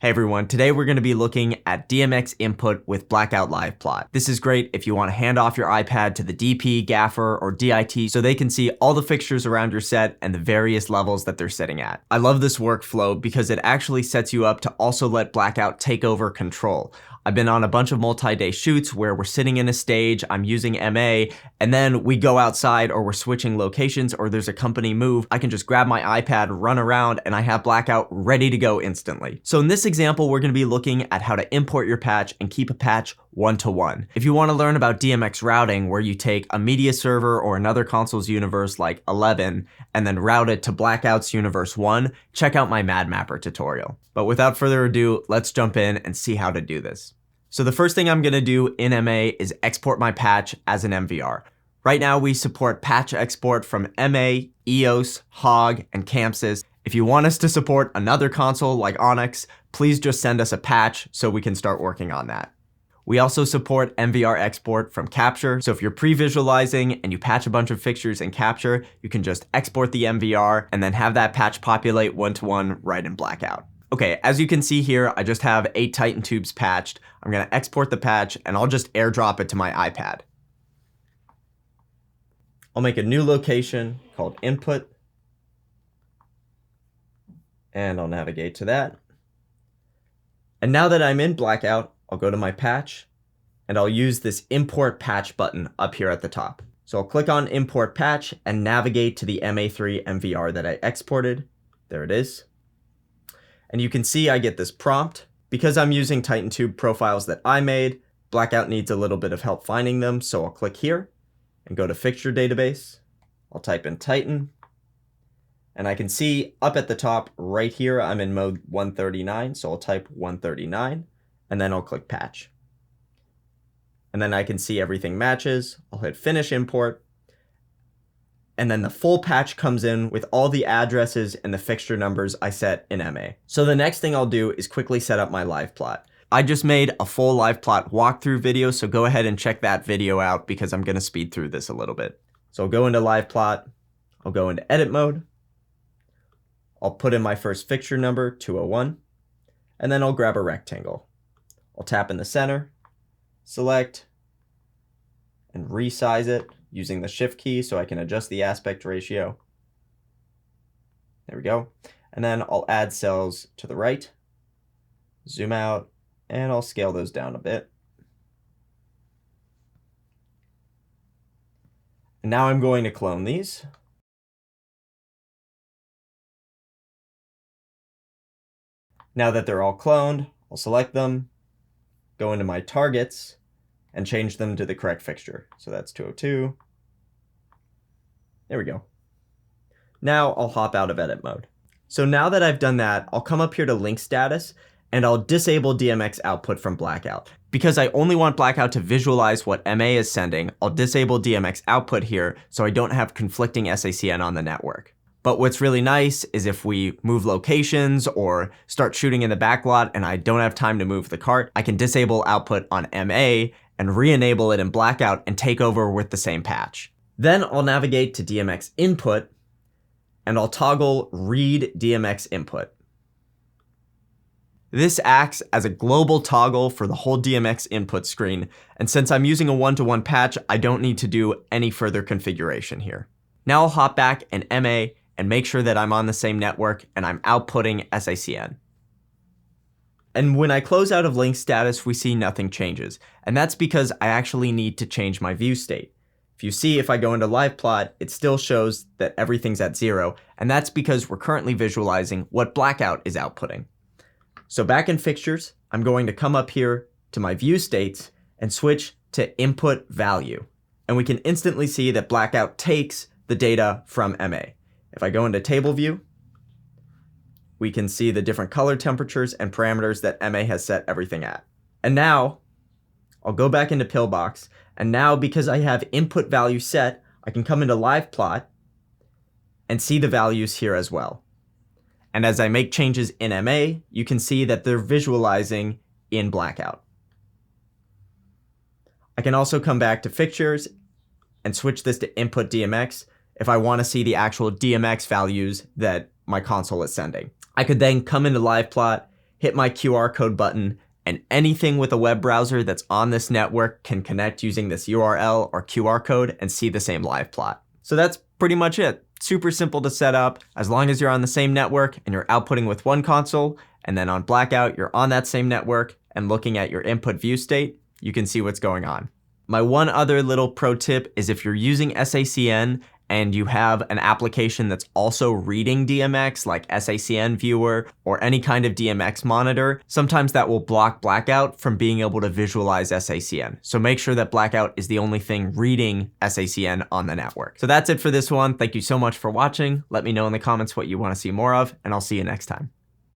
Hey everyone, today we're going to be looking at DMX Input with Blackout Live Plot. This is great if you want to hand off your iPad to the DP, gaffer, or DIT so they can see all the fixtures around your set and the various levels that they're sitting at. I love this workflow because it actually sets you up to also let Blackout take over control. I've been on a bunch of multi-day shoots where we're sitting in a stage, I'm using MA, and then we go outside or we're switching locations or there's a company move. I can just grab my iPad, run around, and I have Blackout ready to go instantly. So in this example, we're going to be looking at how to import your patch and keep a patch one-to-one. If you want to learn about DMX routing, where you take a media server or another console's universe like 11 and then route it to Blackout's universe 1, check out my Mad Mapper tutorial. But without further ado, let's jump in and see how to do this. So the first thing I'm going to do in MA is export my patch as an MVR. Right now we support patch export from MA, EOS, HOG, and CAMSys. If you want us to support another console like Onyx, please just send us a patch so we can start working on that. We also support MVR export from Capture, so if you're pre-visualizing and you patch a bunch of fixtures in Capture, you can just export the MVR and then have that patch populate one-to-one right in Blackout. Okay, as you can see here, I just have 8 Titan tubes patched. I'm going to export the patch and I'll just airdrop it to my iPad. I'll make a new location called Input, and I'll navigate to that. And now that I'm in Blackout, I'll go to my patch and I'll use this import patch button up here at the top. So I'll click on import patch and navigate to the MA3 MVR that I exported. There it is. And you can see I get this prompt. Because I'm using Titan tube profiles that I made, Blackout needs a little bit of help finding them. So I'll click here and go to fixture database. I'll type in Titan. And I can see up at the top right here, I'm in mode 139. So I'll type 139 and then I'll click patch. And then I can see everything matches. I'll hit finish import. And then the full patch comes in with all the addresses and the fixture numbers I set in MA. So the next thing I'll do is quickly set up my live plot. I just made a full live plot walkthrough video, so go ahead and check that video out because I'm going to speed through this a little bit. So I'll go into live plot, I'll go into edit mode, I'll put in my first fixture number, 201, and then I'll grab a rectangle. I'll tap in the center, select, and resize it using the shift key so I can adjust the aspect ratio. There we go. And then I'll add cells to the right, zoom out, and I'll scale those down a bit. And now I'm going to clone these. Now that they're all cloned, I'll select them, go into my targets, and change them to the correct fixture. So that's 202. There we go. Now I'll hop out of edit mode. So now that I've done that, I'll come up here to link status and I'll disable DMX output from Blackout. Because I only want Blackout to visualize what MA is sending, I'll disable DMX output here so I don't have conflicting SACN on the network. But what's really nice is if we move locations or start shooting in the backlot and I don't have time to move the cart, I can disable output on MA and re-enable it in Blackout and take over with the same patch. Then I'll navigate to DMX Input and I'll toggle Read DMX Input. This acts as a global toggle for the whole DMX input screen, and since I'm using a one-to-one patch, I don't need to do any further configuration here. Now I'll hop back in MA and make sure that I'm on the same network and I'm outputting SACN. And when I close out of link status, we see nothing changes. And that's because I actually need to change my view state. If you see, if I go into live plot, it still shows that everything's at 0. And that's because we're currently visualizing what Blackout is outputting. So back in fixtures, I'm going to come up here to my view states and switch to input value. And we can instantly see that Blackout takes the data from MA. If I go into table view, we can see the different color temperatures and parameters that MA has set everything at. And now I'll go back into Pillbox. And now because I have input value set, I can come into live plot and see the values here as well. And as I make changes in MA, you can see that they're visualizing in Blackout. I can also come back to fixtures and switch this to input DMX if I want to see the actual DMX values that my console is sending. I could then come into live plot, hit my QR code button, and anything with a web browser that's on this network can connect using this URL or QR code and see the same live plot. So that's pretty much it. Super simple to set up as long as you're on the same network and you're outputting with one console, and then on Blackout, you're on that same network and looking at your input view state, you can see what's going on. My one other little pro tip is if you're using SACN and you have an application that's also reading DMX like SACN Viewer or any kind of DMX monitor, sometimes that will block Blackout from being able to visualize SACN. So make sure that Blackout is the only thing reading SACN on the network. So that's it for this one. Thank you so much for watching. Let me know in the comments what you want to see more of, and I'll see you next time.